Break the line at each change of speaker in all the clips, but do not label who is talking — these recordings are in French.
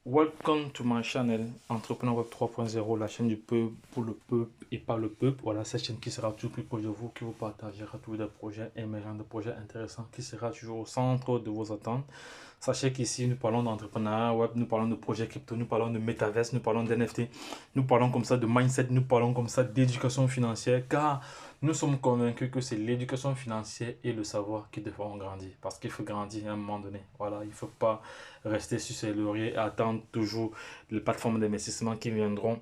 Welcome to my channel Entrepreneur Web 3.0, la chaîne du peuple, pour le peuple et par le peuple. Voilà, cette chaîne qui sera toujours plus proche de vous, qui vous partagera tous des projets émergents, des projets intéressants, qui sera toujours au centre de vos attentes. Sachez qu'ici, nous parlons d'entrepreneuriat web, nous parlons de projets crypto, nous parlons de métaverse, nous parlons d'NFT, nous parlons comme ça de mindset, nous parlons comme ça d'éducation financière, car nous sommes convaincus que c'est l'éducation financière et le savoir qui devront grandir. Parce qu'il faut grandir à un moment donné. Voilà, il ne faut pas rester sur ses lauriers et attendre toujours les plateformes d'investissement qui viendront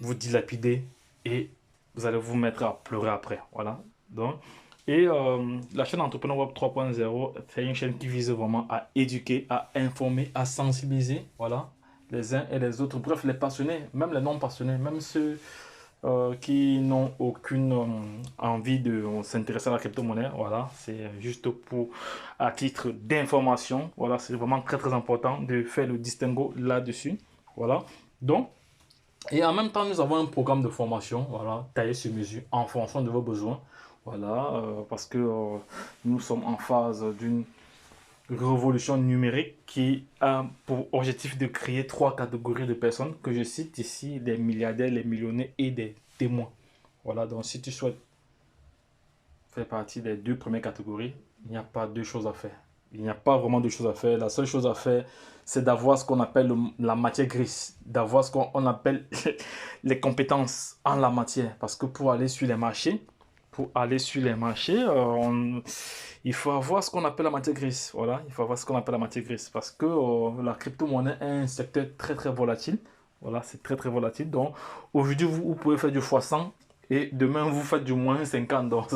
vous dilapider et vous allez vous mettre à pleurer après. Voilà. Donc, la chaîne Entrepreneur Web 3.0, c'est une chaîne qui vise vraiment à éduquer, à informer, à sensibiliser, voilà, les uns et les autres. Bref, les passionnés, même les non passionnés, même ceux qui n'ont aucune envie de s'intéresser à la crypto-monnaie. Voilà, c'est juste pour à titre d'information. Voilà, c'est vraiment très très important de faire le distinguo là-dessus. Voilà. Donc, et en même temps, nous avons un programme de formation, voilà, taillé sur mesure en fonction de vos besoins. Voilà, parce que nous sommes en phase d'une révolution numérique qui a pour objectif de créer trois catégories de personnes que je cite ici, les milliardaires, les millionnaires et des témoins. Voilà, donc si tu souhaites faire partie des deux premières catégories, il n'y a pas deux choses à faire. Il n'y a pas vraiment de choses à faire. La seule chose à faire, c'est d'avoir ce qu'on appelle la matière grise, d'avoir ce qu'on appelle les compétences en la matière. Parce que pour aller sur les marchés, il faut avoir ce qu'on appelle la matière grise. Voilà, il faut avoir ce qu'on appelle la matière grise. Parce que la crypto-monnaie est un secteur très très volatile. Voilà, c'est très très volatile. Donc aujourd'hui, vous pouvez faire du x100 et demain, vous faites du moins 50. Donc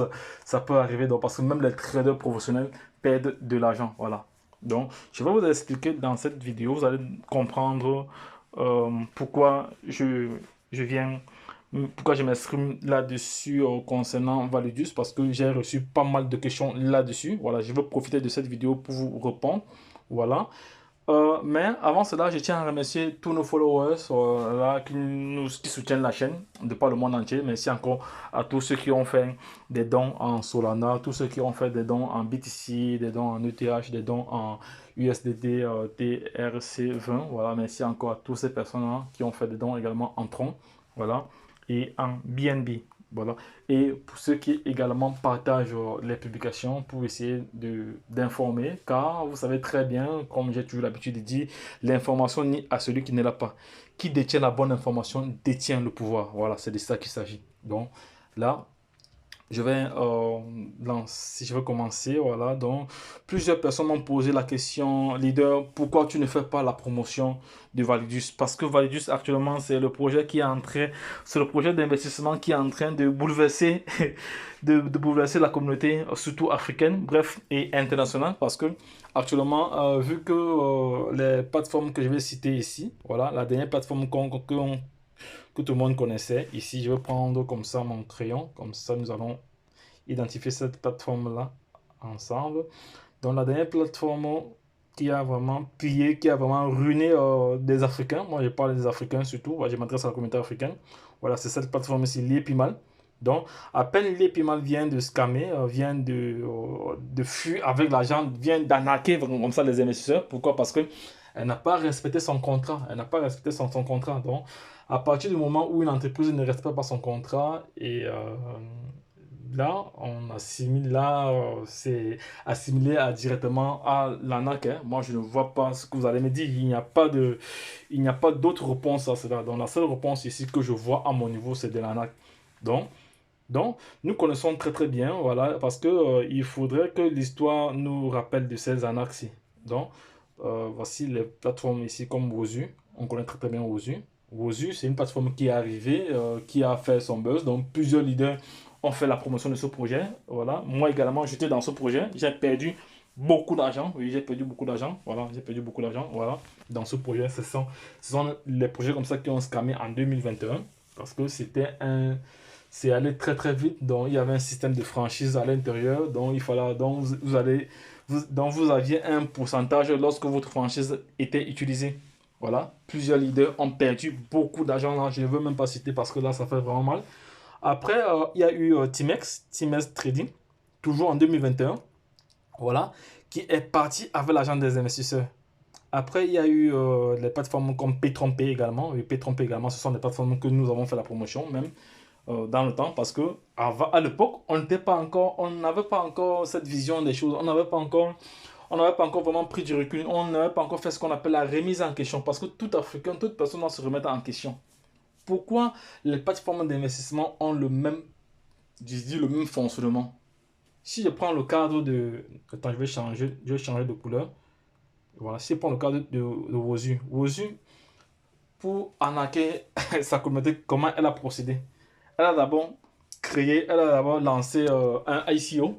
ça peut arriver. Donc, parce que même les traders professionnels perdent de l'argent. Voilà. Donc, je vais vous expliquer dans cette vidéo. Vous allez comprendre pourquoi je viens pourquoi je m'exprime là-dessus concernant Validus, parce que j'ai reçu pas mal de questions là-dessus. Voilà, je veux profiter de cette vidéo pour vous répondre. Voilà. Mais avant cela, je tiens à remercier tous nos followers là, qui soutiennent la chaîne de par le monde entier. Merci encore à tous ceux qui ont fait des dons en Solana, tous ceux qui ont fait des dons en BTC, des dons en ETH, des dons en USDT, TRC20. Voilà, merci encore à toutes ces personnes-là qui ont fait des dons également en Tron. Voilà, et en BNB. Voilà. Et pour ceux qui également partagent les publications pour essayer d'informer, car vous savez très bien, comme j'ai toujours l'habitude de dire, l'information nie à celui qui ne l'a pas. Qui détient la bonne information détient le pouvoir. Voilà, c'est de ça qu'il s'agit. Donc là, si je veux commencer, voilà, donc plusieurs personnes m'ont posé la question, leader, pourquoi tu ne fais pas la promotion de Validus? Parce que Validus actuellement c'est le projet qui est en train, c'est le projet d'investissement qui est en train de bouleverser, de bouleverser la communauté, surtout africaine, bref, et internationale, parce que actuellement, vu que les plateformes que je vais citer ici, voilà, la dernière plateforme que tout le monde connaissait. Ici, je vais prendre comme ça mon crayon. Comme ça, nous allons identifier cette plateforme-là ensemble. Donc, la dernière plateforme qui a vraiment plié, qui a vraiment ruiné des Africains. Moi, je parle des Africains surtout. Je m'adresse à la communauté africaine. Voilà, c'est cette plateforme-ci, Liepimal. Donc, à peine Liepimal vient de scammer, vient de fuir avec l'argent, vient d'arnaquer comme ça les investisseurs. Pourquoi? Parce que elle n'a pas respecté son contrat. Elle n'a pas respecté son contrat. Donc, à partir du moment où une entreprise ne respecte pas son contrat, et là, on assimile, là, c'est assimilé directement à l'arnaque. Hein. Moi, je ne vois pas ce que vous allez me dire. Il n'y a pas d'autre réponse à cela. Donc, la seule réponse ici que je vois à mon niveau, c'est de l'arnaque. Donc, donc, nous connaissons très très bien, voilà, parce que il faudrait que l'histoire nous rappelle de ces arnaques-ci. Donc, voici les plateformes ici comme Wozu. On connaît très très bien Wozu. Wozu, c'est une plateforme qui est arrivée, qui a fait son buzz. Donc, plusieurs leaders ont fait la promotion de ce projet. Voilà. Moi également, j'étais dans ce projet. J'ai perdu beaucoup d'argent. Oui, j'ai perdu beaucoup d'argent. Voilà, j'ai perdu beaucoup d'argent. Voilà. Dans ce projet, ce sont les projets comme ça qui ont scamé en 2021. Parce que c'est allé très très vite. Donc, il y avait un système de franchise à l'intérieur. Donc, il fallait, donc vous aviez un pourcentage lorsque votre franchise était utilisée. Voilà, plusieurs leaders ont perdu beaucoup d'argent là. Je ne veux même pas citer parce que là, ça fait vraiment mal. Après, il y a eu Timex Trading, toujours en 2021, voilà, qui est parti avec l'argent des investisseurs. Après, il y a eu les plateformes comme P30P également. Et P30P également, ce sont des plateformes que nous avons fait la promotion même dans le temps parce que à l'époque, on n'avait pas encore cette vision des choses. On n'avait pas encore vraiment pris du recul. On n'avait pas encore fait ce qu'on appelle la remise en question parce que tout Africain, toute personne doit se remettre en question. Pourquoi les plateformes d'investissement ont je dis le même fonctionnement? Si je prends le cadre de... Attends, je vais changer de couleur. Voilà, si je prends le cadre de Wozu. Wozu, pour arnaquer sa communauté, comment elle a procédé? Elle a d'abord lancé un ICO.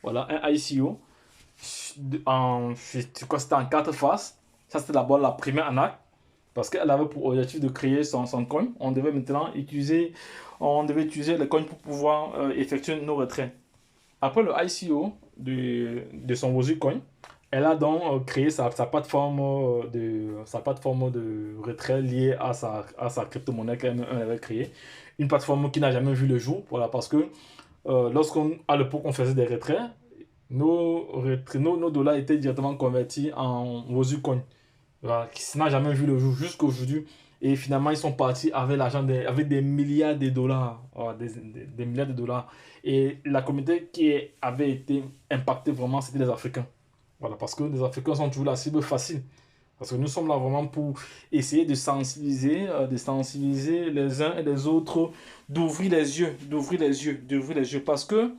Voilà, un ICO. Je crois que c'était en 4 phases. Ça, c'était d'abord la première arnaque. Parce qu'elle avait pour objectif de créer son coin. On devait utiliser le coin pour pouvoir effectuer nos retraits. Après le ICO de son Wozu Coin, elle a donc créé sa plateforme de retrait liée à sa crypto-monnaie qu'elle avait créée. Une plateforme qui n'a jamais vu le jour, voilà, parce que à l'époque, on faisait des retraits, nos dollars étaient directement convertis en Wozu Coin, voilà, qui n'a jamais vu le jour jusqu'à aujourd'hui. Et finalement, ils sont partis avec avec des milliards de dollars, voilà, des milliards de dollars. Et la communauté avait été impactée vraiment, c'était les Africains. Voilà, parce que les Africains sont toujours la cible facile. Parce que nous sommes là vraiment pour essayer de sensibiliser les uns et les autres, d'ouvrir les yeux. Parce que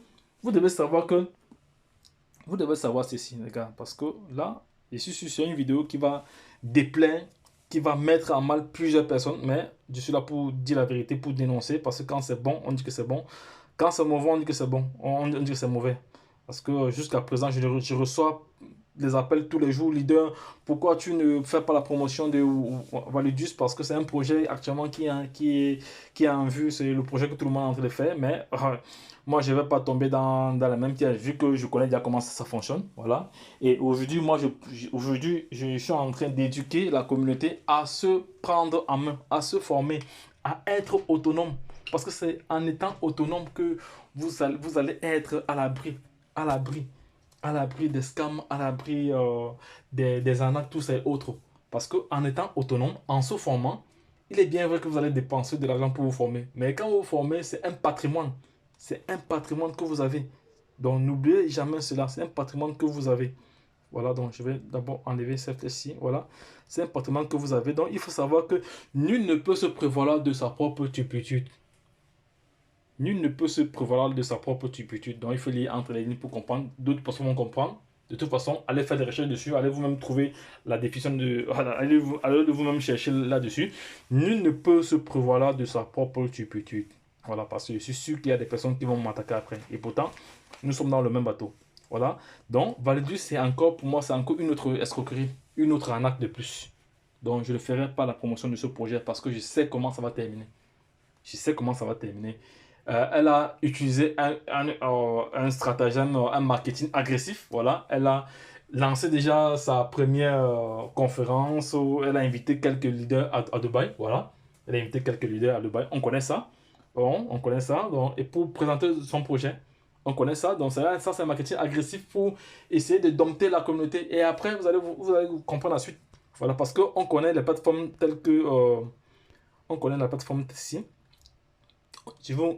vous devez savoir que, vous devez savoir ceci, les gars. Parce que là, je suis sur une vidéo qui va déplaire, qui va mettre en mal plusieurs personnes. Mais je suis là pour dire la vérité, pour dénoncer. Parce que quand c'est bon, on dit que c'est bon. Quand c'est mauvais, on dit que c'est bon. On dit que c'est mauvais. Parce que jusqu'à présent, je reçois des appels tous les jours, leader, pourquoi tu ne fais pas la promotion de Validus? Parce que c'est un projet actuellement qui est en vue, c'est le projet que tout le monde est en train de faire, mais moi je ne vais pas tomber dans la même piège, vu que je connais déjà comment ça fonctionne, voilà. Et aujourd'hui, aujourd'hui, je suis en train d'éduquer la communauté à se prendre en main, à se former, à être autonome. Parce que c'est en étant autonome que vous allez être à l'abri à l'abri des scams, à l'abri des arnaques, tous ces autres. Parce qu'en étant autonome, en se formant, il est bien vrai que vous allez dépenser de l'argent pour vous former. Mais quand vous vous formez, c'est un patrimoine. C'est un patrimoine que vous avez. Donc n'oubliez jamais cela. C'est un patrimoine que vous avez. Voilà, donc je vais d'abord enlever cette-ci. Voilà, c'est un patrimoine que vous avez. Donc il faut savoir que nul ne peut se prévaloir de sa propre turpitude. Nul ne peut se prévaloir de sa propre turpitude. Donc il faut lire entre les lignes pour comprendre. D'autres personnes vont comprendre. De toute façon, allez faire des recherches dessus. Allez vous-même trouver la définition de... Voilà, allez vous-même chercher là-dessus. Nul ne peut se prévaloir de sa propre turpitude. Voilà, parce que je suis sûr qu'il y a des personnes qui vont m'attaquer après. Et pourtant, nous sommes dans le même bateau. Voilà. Donc, Validus, c'est encore, pour moi, c'est encore une autre escroquerie. Une autre arnaque de plus. Donc, je ne ferai pas la promotion de ce projet parce que je sais comment ça va terminer. Je sais comment ça va terminer. Elle a utilisé un stratagème, un marketing agressif. Voilà. Elle a lancé déjà sa première conférence où elle a invité quelques leaders à Dubaï. Voilà. Elle a invité quelques leaders à Dubaï. On connaît ça. Bon, on connaît ça. Donc, et pour présenter son projet, on connaît ça. Donc, ça c'est un marketing agressif pour essayer de dompter la communauté. Et après, vous allez comprendre la suite. Voilà. Parce qu'on connaît les plateformes telles que. On connaît la plateforme ici. Je vais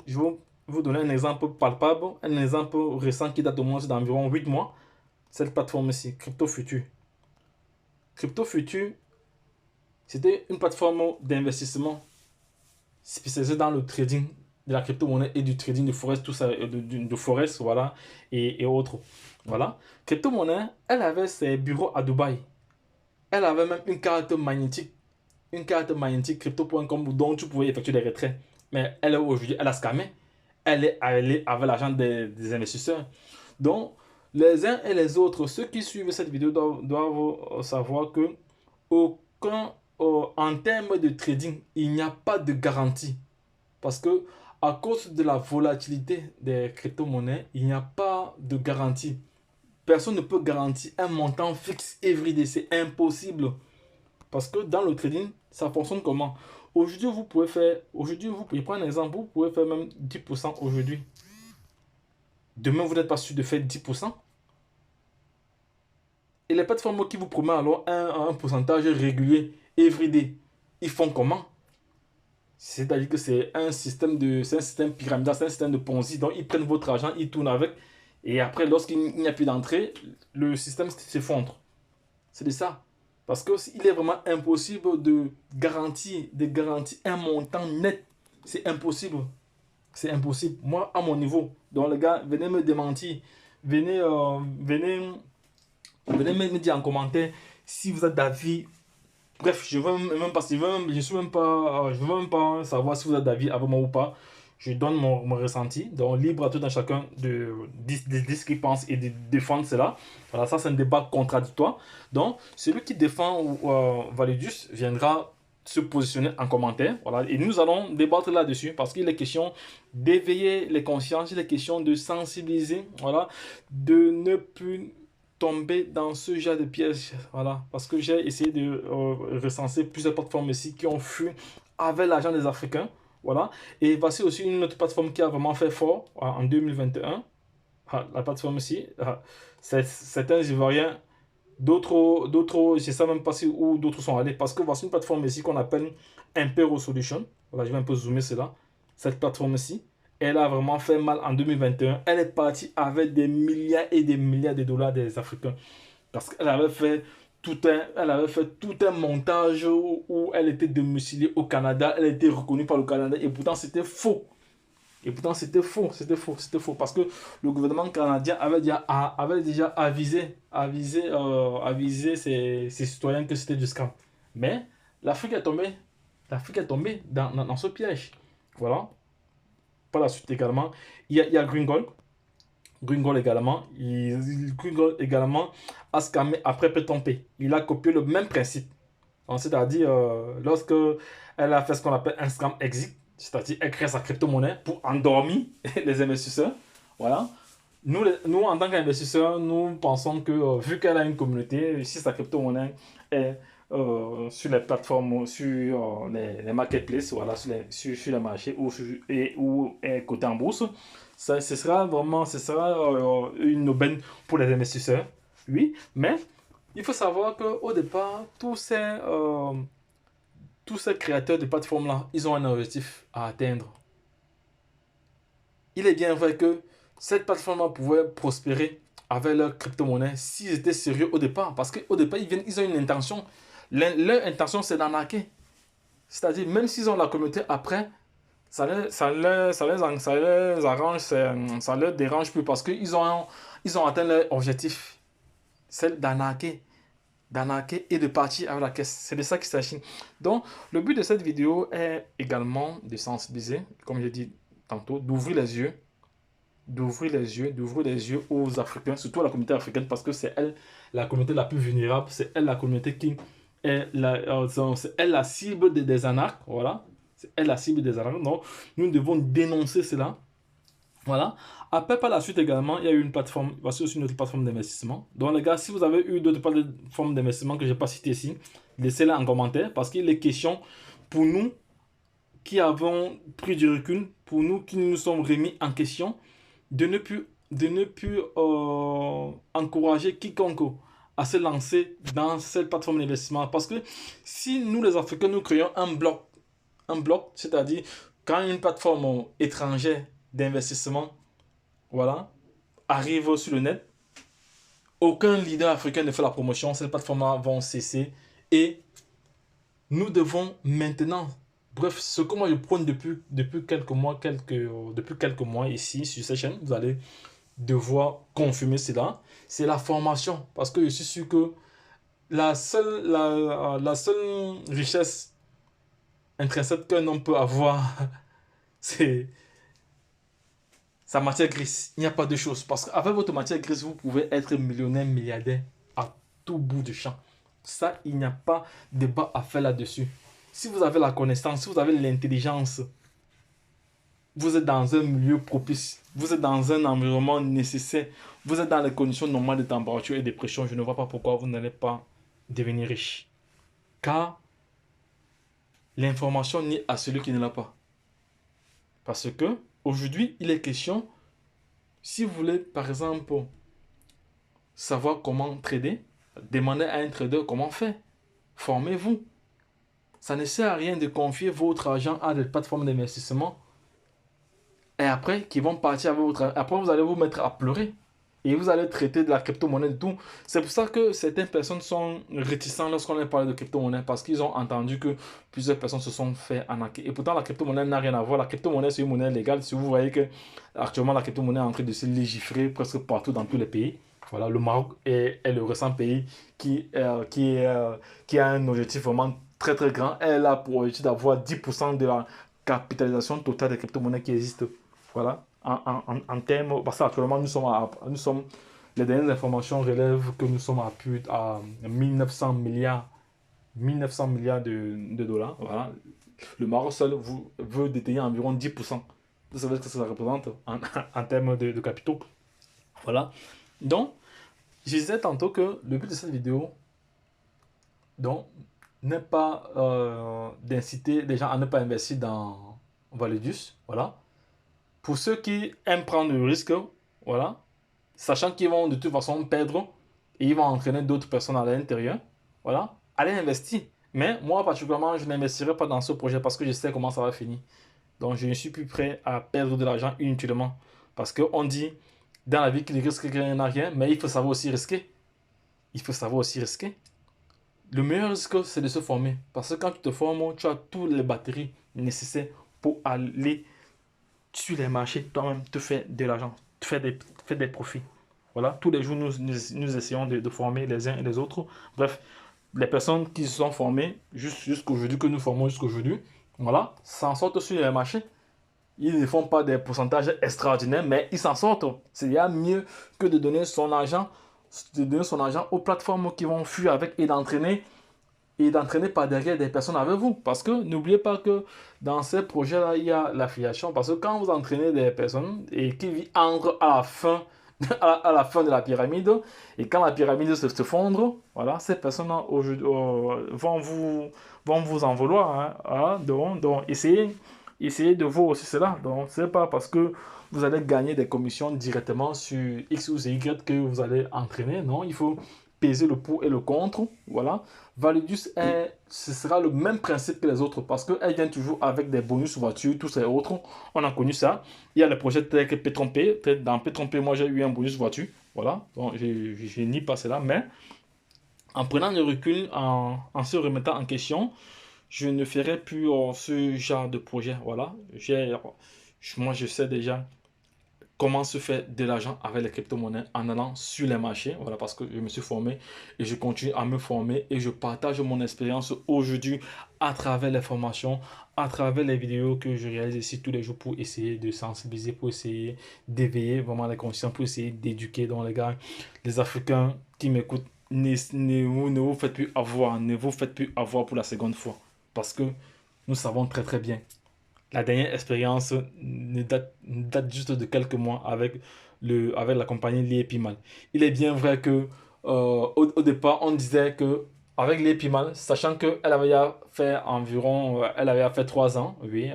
vous donner un exemple palpable, un exemple récent qui date au moins d'environ 8 mois. Cette plateforme-ci, Crypto Future. Crypto Future, c'était une plateforme d'investissement spécialisée dans le trading de la crypto-monnaie et du trading de forex, tout ça, de forex, voilà, et autres. Voilà. Crypto-monnaie, elle avait ses bureaux à Dubaï. Elle avait même une carte magnétique crypto.com dont tu pouvais effectuer des retraits. Mais elle, aujourd'hui, elle a scamé. Elle est allée avec l'argent des investisseurs. Donc, les uns et les autres, ceux qui suivent cette vidéo doivent savoir que en termes de trading, il n'y a pas de garantie. Parce que à cause de la volatilité des crypto-monnaies, il n'y a pas de garantie. Personne ne peut garantir un montant fixe everyday. C'est impossible. Parce que dans le trading, ça fonctionne comment? Aujourd'hui, vous pouvez prendre un exemple, vous pouvez faire même 10% aujourd'hui. Demain, vous n'êtes pas sûr de faire 10%. Et les plateformes qui vous promettent alors un pourcentage régulier, everyday, ils font comment? C'est-à-dire que c'est un système pyramidal, c'est un système de Ponzi. Donc, ils prennent votre argent, ils tournent avec. Et après, lorsqu'il n'y a plus d'entrée, le système s'effondre. C'est de ça. Parce qu'il est vraiment impossible de garantir un montant net. C'est impossible. C'est impossible. Moi, à mon niveau, donc les gars, venez me démentir. Venez, venez me dire en commentaire si vous êtes d'avis. Bref, je veux même pas, je veux même pas savoir si vous êtes d'avis avec moi ou pas. Je donne mon ressenti. Donc, libre à tout un chacun de ce qu'il pense et de défendre cela. Voilà, ça, c'est un débat contradictoire. Donc, celui qui défend Validus viendra se positionner en commentaire. Voilà, et nous allons débattre là-dessus parce qu'il est question d'éveiller les consciences, il est question de sensibiliser, voilà, de ne plus tomber dans ce genre de piège. Voilà, parce que j'ai essayé de recenser plusieurs plateformes ici qui ont fui avec l'argent des Africains. Voilà, et voici aussi une autre plateforme qui a vraiment fait fort en 2021. La plateforme ici, certains Ivoiriens, d'autres, je ne sais même pas si où d'autres sont allés, parce que voici une plateforme ici qu'on appelle Impero Solution. Voilà, je vais un peu zoomer cela. Cette plateforme ici, elle a vraiment fait mal en 2021. Elle est partie avec des milliards et des milliards de dollars des Africains. Parce qu'elle avait fait elle avait fait tout un montage où elle était domiciliée au Canada. Elle était reconnue par le Canada. Et pourtant, c'était faux. Et pourtant, c'était faux. Parce que le gouvernement canadien avait déjà avisé ses citoyens que c'était du scam. Mais l'Afrique est tombée, l'Afrique est tombée dans ce piège. Voilà. Par la suite également, il y a Gringol. Gringol également a scammé après Pétompé. Il a copié le même principe. C'est-à-dire, lorsque elle a fait ce qu'on appelle un scam exit, c'est-à-dire elle crée sa crypto-monnaie pour endormir les investisseurs. Voilà. Nous en tant qu'investisseurs, nous pensons que vu qu'elle a une communauté, si sa crypto-monnaie est sur les plateformes, sur les marketplaces, voilà, sur les marchés ou est coté en bourse, ce sera une aubaine pour les investisseurs. Oui, mais il faut savoir qu'au départ, tous ces créateurs de plateformes-là, ils ont un objectif à atteindre. Il est bien vrai que cette plateforme-là pouvait prospérer avec leur crypto-monnaie s'ils étaient sérieux au départ. Parce qu'au départ, ils ont une intention. Leur intention, c'est d'arnaquer. C'est-à-dire, même s'ils ont la communauté après, ça les arrange, ça leur dérange plus parce ils ont atteint leur objectif. C'est d'arnaquer et de partir avec la caisse. C'est de ça qu'il s'agit. Donc, le but de cette vidéo est également de sensibiliser, comme j'ai dit tantôt, d'ouvrir les yeux aux Africains, surtout à la communauté africaine, parce que c'est elle la communauté la plus vulnérable, c'est elle la communauté qui est c'est elle la cible des anarches, voilà. C'est elle la cible des anarches. Donc, nous devons dénoncer cela. Voilà. Après, par la suite également, il y a eu une plateforme, voici aussi une autre plateforme d'investissement. Donc, les gars, si vous avez eu d'autres plateformes d'investissement que je n'ai pas citées ici, laissez-les en commentaire parce qu'il est question pour nous qui avons pris du recul, pour nous qui nous sommes remis en question, de ne plus encourager quiconque à se lancer dans cette plateforme d'investissement. Parce que si nous, les Africains, nous créons un bloc, c'est-à-dire quand une plateforme étrangère d'investissement, voilà, arrive sur le net, aucun leader africain ne fait la promotion, ces plateformes vont cesser et nous devons maintenant, bref, ce que moi je prône depuis quelques mois ici sur cette chaîne, vous allez devoir confirmer cela, c'est la formation. Parce que je suis sûr que la seule richesse intrinsèque qu'un homme peut avoir, c'est sa matière grise. Il n'y a pas de chose. Parce qu'avec votre matière grise, vous pouvez être millionnaire, milliardaire à tout bout du champ. Ça, il n'y a pas de débat à faire là-dessus. Si vous avez la connaissance, si vous avez l'intelligence, vous êtes dans un milieu propice, vous êtes dans un environnement nécessaire, vous êtes dans les conditions normales de température et de pression, je ne vois pas pourquoi vous n'allez pas devenir riche. Car l'information n'est à celui qui ne l'a pas. Parce que aujourd'hui, il est question, si vous voulez par exemple savoir comment trader, Demandez à un trader comment faire. Formez-vous. Ça ne sert à rien de confier votre argent à des plateformes d'investissement et après, qui vont partir avec votre argent. Après, vous allez vous mettre à pleurer. Et vous allez traiter de la crypto-monnaie et tout. C'est pour ça que certaines personnes sont réticentes lorsqu'on leur parle de crypto-monnaie parce qu'ils ont entendu que plusieurs personnes se sont fait arnaquer. Et pourtant, la crypto-monnaie n'a rien à voir. La crypto-monnaie, c'est une monnaie légale. Si vous voyez que actuellement la crypto-monnaie est en train de se légiférer presque partout dans tous les pays. Voilà, le Maroc est le récent pays qui a un objectif vraiment très très grand. Elle a pour objectif d'avoir 10% de la capitalisation totale des crypto-monnaies qui existent. Voilà, en termes, parce qu'actuellement les dernières informations relèvent que nous sommes à plus à 1900 milliards, 1900 milliards de dollars. Voilà. Le Maroc seul veut détenir environ 10%. Vous savez ce que ça représente en termes de capitaux. Voilà. Donc, je disais tantôt que le but de cette vidéo, donc, n'est pas d'inciter les gens à ne pas investir dans Validus. Voilà. Pour ceux qui aiment prendre le risque, voilà, sachant qu'ils vont de toute façon perdre et ils vont entraîner d'autres personnes à l'intérieur, voilà, allez investir. Mais moi, particulièrement, je n'investirai pas dans ce projet parce que je sais comment ça va finir. Donc, je ne suis plus prêt à perdre de l'argent inutilement. Parce qu'on dit dans la vie qu'il risque rien n'a rien, mais il faut savoir aussi risquer. Il faut savoir aussi risquer. Le meilleur risque, c'est de se former. Parce que quand tu te formes, tu as toutes les batteries nécessaires pour aller sur les marchés, toi-même, te faire de l'argent, te faire des profits. Voilà, tous les jours, nous essayons de former les uns et les autres. Bref, les personnes qui se sont formées jusqu'aujourd'hui, que nous formons jusqu'aujourd'hui, voilà, s'en sortent sur les marchés. Ils ne font pas des pourcentages extraordinaires, mais ils s'en sortent. C'est bien mieux que de donner son argent aux plateformes qui vont fuir avec et d'entraîner par derrière des personnes avec vous. Parce que n'oubliez pas que dans ces projets-là, il y a l'affiliation. Parce que quand vous entraînez des personnes et qui entrent à la fin, à la fin de la pyramide, et quand la pyramide se fondre, voilà, ces personnes-là vont vous en vouloir. Hein, hein, donc essayez de voir aussi cela. Donc, c'est pas parce que vous allez gagner des commissions directement sur X ou Y que vous allez entraîner. Non, il faut peser le pour et le contre. Voilà. Validus, ce sera le même principe que les autres parce qu'elle vient toujours avec des bonus voitures, tous ces autres. On a connu ça. Il y a le projet tel que P-Trompé. Dans P-Trompé, moi, j'ai eu un bonus voiture. Voilà. Donc, je nie pas cela. Mais en prenant du recul, en se remettant en question, je ne ferai plus ce genre de projet. Voilà. Moi, je sais déjà comment se faire de l'argent avec les crypto-monnaies en allant sur les marchés. Voilà, parce que je me suis formé et je continue à me former et je partage mon expérience aujourd'hui à travers les formations, à travers les vidéos que je réalise ici tous les jours pour essayer de sensibiliser, pour essayer d'éveiller vraiment les consciences, pour essayer d'éduquer donc les gars, les Africains qui m'écoutent. Ne vous faites plus avoir, ne vous faites plus avoir pour la seconde fois. Parce que nous savons très très bien la dernière expérience date juste de quelques mois avec la compagnie Liepimal. Il est bien vrai que au départ, on disait que avec Liepimal, sachant qu'elle avait fait environ, elle avait fait 3 ans, oui,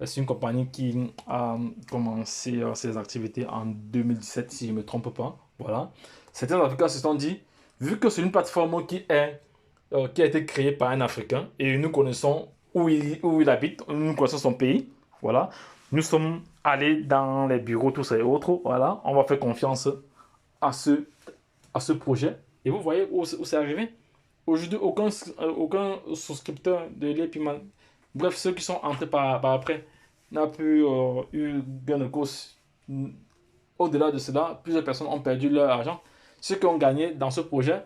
c'est une compagnie qui a commencé ses activités en 2017, si je ne me trompe pas. Voilà. Certains Africains se sont dit, vu que c'est une plateforme qui a été créée par un Africain et nous connaissons où il habite, nous connaissons son pays, voilà. Nous sommes allés dans les bureaux, tous et autres, voilà. On va faire confiance à ce projet. Et vous voyez où c'est arrivé. Aujourd'hui, aucun souscripteur de l'Epiman, bref, ceux qui sont entrés par après, n'a plus eu gain de cause. Au-delà de cela, plusieurs personnes ont perdu leur argent. Ceux qui ont gagné dans ce projet,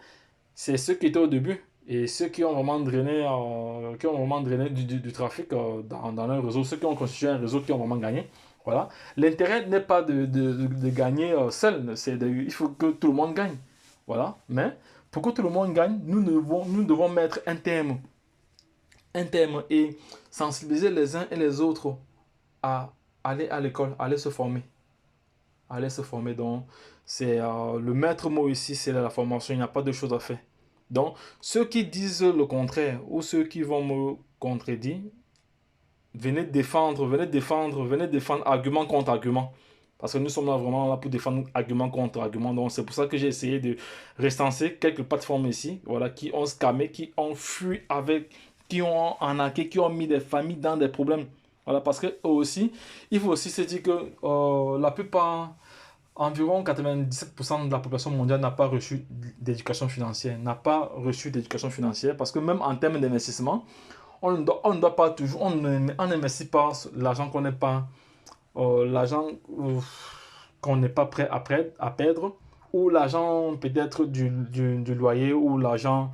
c'est ceux qui étaient au début et ceux qui ont vraiment drainé du trafic dans leur réseau, ceux qui ont constitué un réseau qui ont vraiment gagné. Voilà. L'intérêt n'est pas de gagner seul, il faut que tout le monde gagne. Voilà. Mais pour que tout le monde gagne, nous devons mettre un terme et sensibiliser les uns et les autres à aller à l'école, aller se former. Aller se former. Donc, c'est le maître mot ici, c'est la formation. Il n'y a pas de choses à faire. Donc, ceux qui disent le contraire ou ceux qui vont me contredire, venez défendre argument contre argument. Parce que nous sommes là vraiment là pour défendre argument contre argument. Donc, c'est pour ça que j'ai essayé de recenser quelques plateformes ici, voilà, qui ont scamé, qui ont fui avec, qui ont arnaqué, qui ont mis des familles dans des problèmes. Voilà, parce que eux aussi, il faut aussi se dire que la plupart, environ 97% de la population mondiale n'a pas reçu d'éducation financière, n'a pas reçu d'éducation financière, parce que même en termes d'investissement, on ne doit pas toujours, on n'investit pas l'argent qu'on n'est pas l'argent qu'on n'est pas prêt à perdre, ou l'argent peut-être du loyer, ou l'argent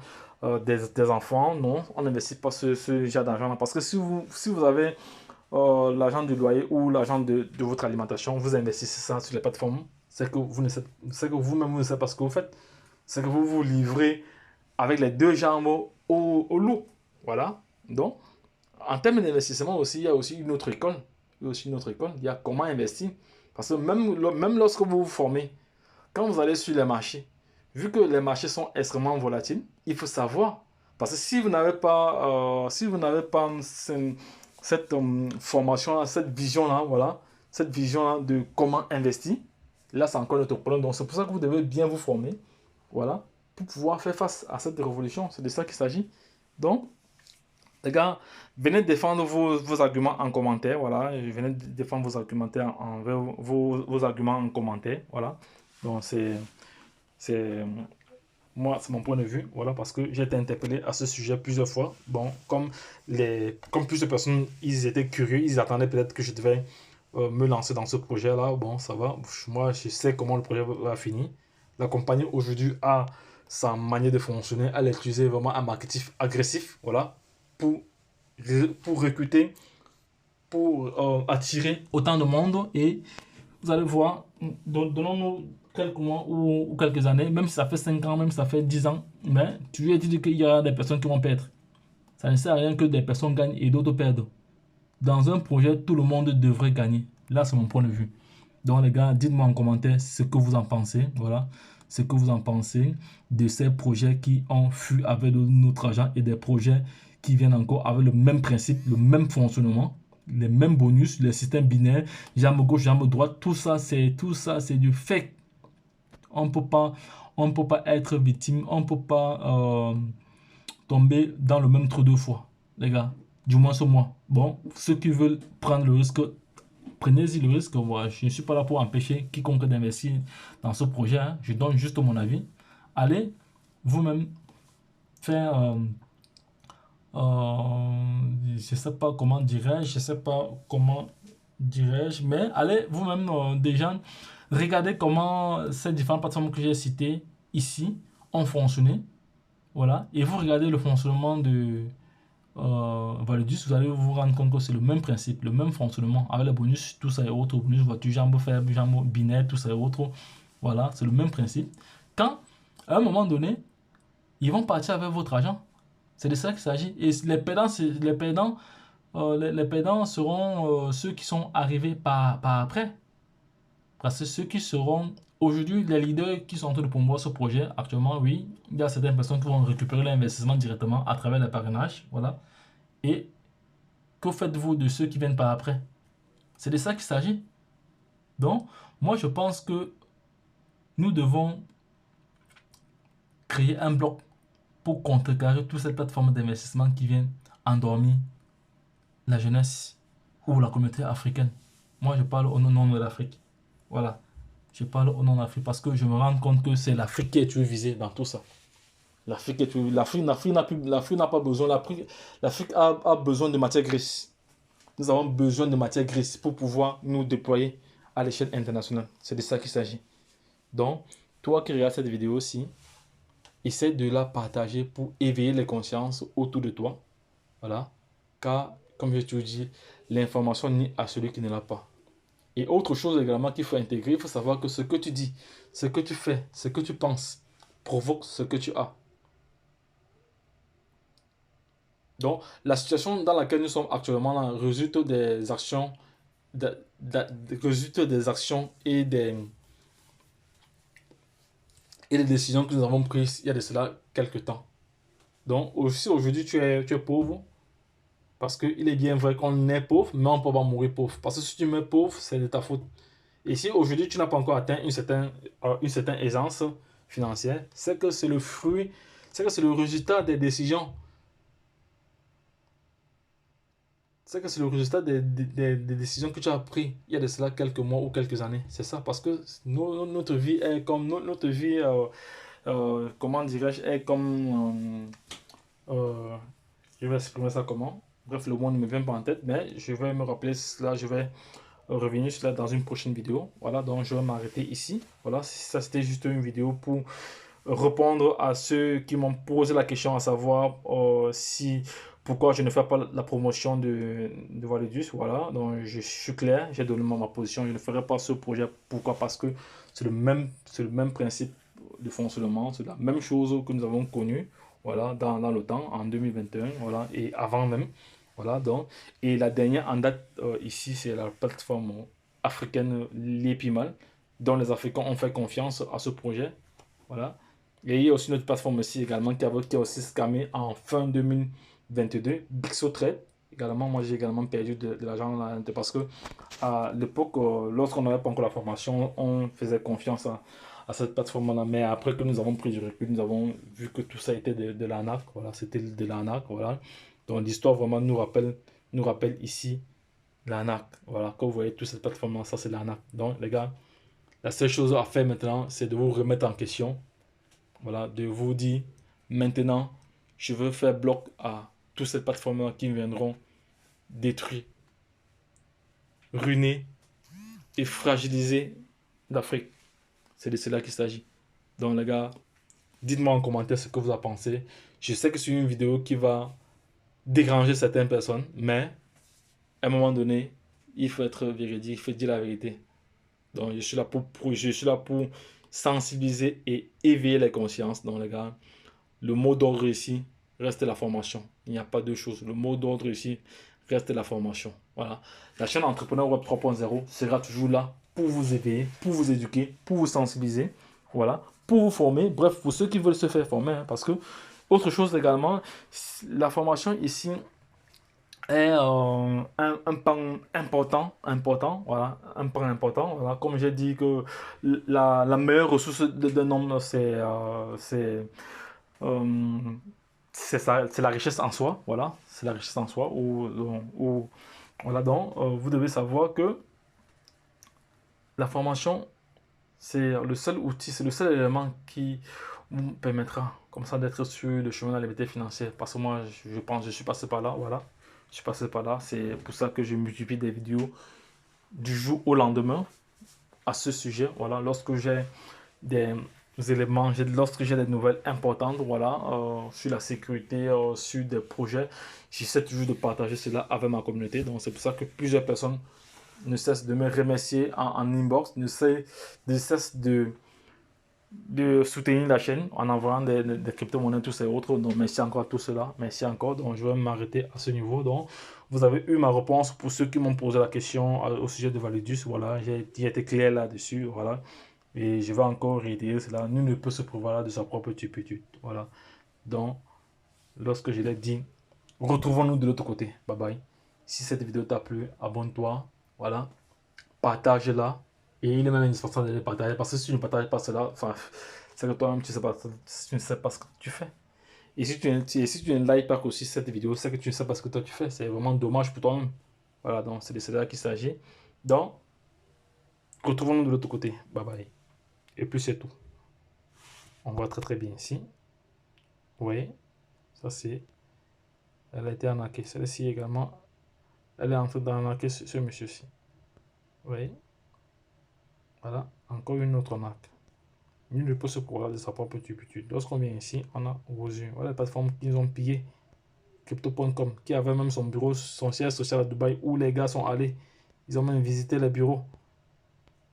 des enfants. Non, on n'investit pas ce genre d'argent-là. Parce que si vous avez l'argent du loyer ou l'argent de votre alimentation, vous investissez ça sur les plateformes, c'est que c'est que vous-même vous ne savez pas ce que vous faites. C'est que vous vous livrez avec les deux jambes au loup. Voilà. Donc, en termes d'investissement aussi, il y a aussi une autre école. Il y a aussi une autre école. Il y a comment investir. Parce que même lorsque vous vous formez, quand vous allez sur les marchés, vu que les marchés sont extrêmement volatiles, il faut savoir. Parce que si vous n'avez pas cette formation-là, cette vision-là, voilà, cette vision-là de comment investir, là, c'est encore notre problème. Donc, c'est pour ça que vous devez bien vous former, voilà, pour pouvoir faire face à cette révolution. C'est de ça qu'il s'agit. Donc, les gars, venez défendre vos arguments en commentaire, voilà. Venez défendre vos argumentaires vos arguments en commentaire, voilà. Donc, c'est, moi, c'est mon point de vue, voilà, parce que j'ai été interpellé à ce sujet plusieurs fois. Bon, comme plusieurs personnes, ils étaient curieux, ils attendaient peut-être que je devais me lancer dans ce projet-là. Bon, ça va. Moi, je sais comment le projet va finir. La compagnie aujourd'hui a sa manière de fonctionner, elle utilisait vraiment un marketing agressif, voilà, pour, pour recruter, pour attirer autant de monde. Et vous allez voir, donnons-nous quelques mois ou quelques années, même si ça fait 5 ans, même si ça fait 10 ans, mais tu lui as dit qu'il y a des personnes qui vont perdre. Ça ne sert à rien que des personnes gagnent et d'autres perdent. Dans un projet, tout le monde devrait gagner. Là, c'est mon point de vue. Donc, les gars, dites-moi en commentaire ce que vous en pensez. Voilà. Ce que vous en pensez de ces projets qui ont fui avec notre argent et des projets qui viennent encore avec le même principe, le même fonctionnement, les mêmes bonus, les systèmes binaires, jambe gauche, jambe droite. Tout ça, c'est du fake. On ne peut pas être victime. On ne peut pas tomber dans le même trou deux fois, les gars. Du moins ce mois. Bon, ceux qui veulent prendre le risque, prenez-y le risque. Moi, je ne suis pas là pour empêcher quiconque d'investir dans ce projet. Hein. Je donne juste mon avis. Allez vous-même faire, je ne sais pas comment dirais-je, mais allez vous-même déjà regarder comment ces différentes plateformes que j'ai citées ici ont fonctionné. Voilà. Et vous regardez le fonctionnement de Validus, vous allez vous rendre compte que c'est le même principe, le même fonctionnement avec les bonus, tout ça et autres, bonus voiture, jambe faible, jambe binaire, tout ça et autres. Voilà, c'est le même principe. Quand, à un moment donné, ils vont partir avec votre argent. C'est de ça qu'il s'agit. Et les perdants seront ceux qui sont arrivés par après. Parce que ceux qui seront aujourd'hui les leaders qui sont en train de promouvoir ce projet, actuellement, oui, il y a certaines personnes qui vont récupérer l'investissement directement à travers le parrainage. Voilà. Et que faites-vous de ceux qui viennent par après? C'est de ça qu'il s'agit. Donc, moi, je pense que nous devons créer un bloc pour contrecarrer toutes ces plateformes d'investissement qui viennent endormir la jeunesse ou la communauté africaine. Moi, je parle au nom de l'Afrique. Voilà. Je parle au nom de l'Afrique parce que je me rends compte que c'est l'Afrique qui est visée dans tout ça. L'Afrique n'a pas besoin. L'Afrique a besoin de matière grise. Nous avons besoin de matière grise pour pouvoir nous déployer à l'échelle internationale. C'est de ça qu'il s'agit. Donc, toi qui regardes cette vidéo aussi, essaie de la partager pour éveiller les consciences autour de toi. Voilà. Car, comme je te dis, l'information n'est à celui qui ne l'a pas. Et autre chose également qu'il faut intégrer, il faut savoir que ce que tu dis, ce que tu fais, ce que tu penses, provoque ce que tu as. Donc, la situation dans laquelle nous sommes actuellement là, résulte des actions, résulte des actions et des décisions que nous avons prises il y a de cela quelques temps. Donc, aussi aujourd'hui tu es pauvre, parce qu'il est bien vrai qu'on est pauvre, mais on ne peut pas mourir pauvre. Parce que si tu meurs pauvre, c'est de ta faute. Et si aujourd'hui tu n'as pas encore atteint une certaine aisance financière, c'est que c'est le fruit, c'est que c'est le résultat des décisions. C'est que c'est le résultat des décisions que tu as prises il y a de cela quelques mois ou quelques années. C'est ça, parce que notre vie est comme, notre vie, comment dirais-je, est comme, je vais exprimer ça comment. Bref, le mot ne me vient pas en tête, mais je vais me rappeler cela, je vais revenir sur cela dans une prochaine vidéo. Voilà, donc je vais m'arrêter ici. Voilà, ça c'était juste une vidéo pour répondre à ceux qui m'ont posé la question, à savoir si pourquoi je ne fais pas la promotion de Validus. Voilà, donc je suis clair, j'ai donné ma position, je ne ferai pas ce projet. Pourquoi? Parce que c'est le même principe de fonctionnement, c'est la même chose que nous avons connu, voilà, dans le temps, en 2021, voilà, et avant même. Voilà, donc, et la dernière en date ici, c'est la plateforme africaine Lepimal, dont les Africains ont fait confiance à ce projet. Voilà. Et il y a aussi notre plateforme aussi également qui a aussi scamé en fin 2022, Bixotrade. Également, moi j'ai également perdu de l'argent là, parce que à l'époque, lorsqu'on n'avait pas encore la formation, on faisait confiance à cette plateforme-là. Mais après que nous avons pris du recul, nous avons vu que tout ça était de l'arnaque. Voilà, c'était de l'arnaque. Voilà. Donc l'histoire vraiment nous rappelle ici l'arnaque. Voilà, quand vous voyez toute cette plateforme-là, ça c'est l'arnaque. Donc les gars, la seule chose à faire maintenant, c'est de vous remettre en question. Voilà, de vous dire maintenant, je veux faire bloc à toutes ces plateformes qui viendront détruire, ruiner et fragiliser l'Afrique. C'est de cela qu'il s'agit. Donc les gars, dites-moi en commentaire ce que vous en pensez. Je sais que c'est une vidéo qui va déranger certaines personnes, mais à un moment donné, il faut être véridique, il faut dire la vérité. Donc je suis là pour sensibiliser et éveiller les consciences. Donc les gars, le mot d'ordre ici reste la formation. Il n'y a pas deux choses. Le mot d'ordre ici reste la formation. Voilà. La chaîne Entrepreneur Web 3.0 sera toujours là pour vous éveiller, pour vous éduquer, pour vous sensibiliser. Voilà. Pour vous former. Bref, pour ceux qui veulent se faire former. Hein, parce que, autre chose également, la formation ici est un pan important, voilà, un pan important, voilà. Comme j'ai dit que la meilleure ressource d'un homme, euh, c'est la richesse en soi, voilà, c'est la richesse en soi, voilà, donc vous devez savoir que la formation, c'est le seul outil, c'est le seul élément qui vous permettra, comme ça, d'être sur le chemin de la liberté financière, parce que moi, je pense, je suis passé par là, voilà, je suis passé par là, c'est pour ça que je multiplie des vidéos du jour au lendemain à ce sujet, voilà, lorsque j'ai des éléments, lorsque j'ai des nouvelles importantes, voilà, sur la sécurité, sur des projets, j'essaie toujours de partager cela avec ma communauté. Donc c'est pour ça que plusieurs personnes ne cessent de me remercier en inbox, ne cessent de soutenir la chaîne en envoyant des crypto-monnaies, tous ces autres. Donc merci encore à tout cela, merci encore. Donc je vais m'arrêter à ce niveau. Donc vous avez eu ma réponse pour ceux qui m'ont posé la question au sujet de Validus. Voilà, j'ai été clair là-dessus. Voilà. Et je vais encore réitérer cela. Nul ne peut se prévaloir de sa propre turpitude. Voilà. Donc, lorsque je l'ai dit, retrouvons-nous de l'autre côté. Bye bye. Si cette vidéo t'a plu, abonne-toi. Voilà. Partage-la. Et il est même indispensable de la partager. Parce que si tu ne partages pas cela, enfin, c'est que toi-même, tu ne sais pas ce que tu fais. Et si tu ne likes pas aussi cette vidéo, c'est que tu ne sais pas ce que toi tu fais. C'est vraiment dommage pour toi-même. Voilà, donc c'est de cela qu'il s'agit. Donc, retrouvons-nous de l'autre côté. Bye bye. Et puis c'est tout. On voit très très bien ici. Vous voyez, ça c'est. Elle a été arnaquée. Celle-ci également, elle est en train d'arnaquer ce monsieur-ci. Vous voyez, voilà, encore une autre arnaque. Nul ne peut se courir de sa propre turpitude. Lorsqu'on vient ici, on a vos yeux. Voilà la plateforme qu'ils ont pillé. Crypto.com, qui avait même son bureau, son siège social à Dubaï, où les gars sont allés. Ils ont même visité les bureaux.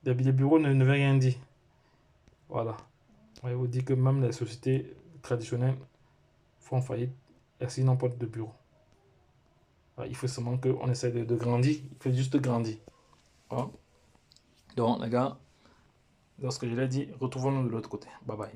Les bureaux ne veulent rien dire. Voilà. Je vous dis que même les sociétés traditionnelles font faillite et s'ils n'ont pas de bureau. Il faut seulement qu'on essaie de grandir. Il faut juste grandir. Voilà. Donc, les gars, lorsque je l'ai dit, retrouvons-nous de l'autre côté. Bye bye.